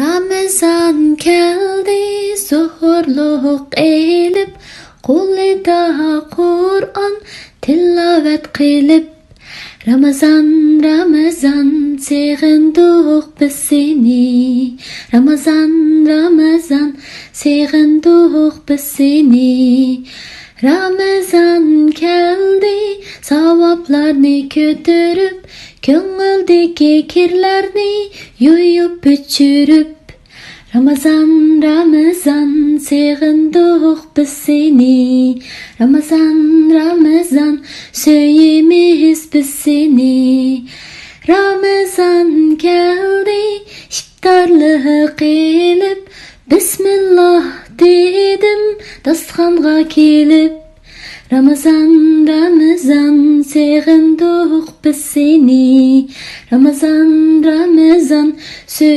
Ramazan keldi zuhurluq elip, qo'lida Qur'on tilovat qilib. Ramazan, Ramazan, seg'induq biz seni. Ramazan, Ramazan, seg'induq biz seni. Ramazan keldi, savoblarni ko'tarib, ko'ngildagi kirlarni yuyib o'chirib. Ramazan, Ramazan, seg'induq biz seni. Ramazan, Ramazan, söyimiz biz seni. Ramazan keldi, iftarlığı qilib, Bismillah dedim, dasturxonga kelib. Ramazan, Ramazan, seg'induq biz seni. Ramazan, Ramazan,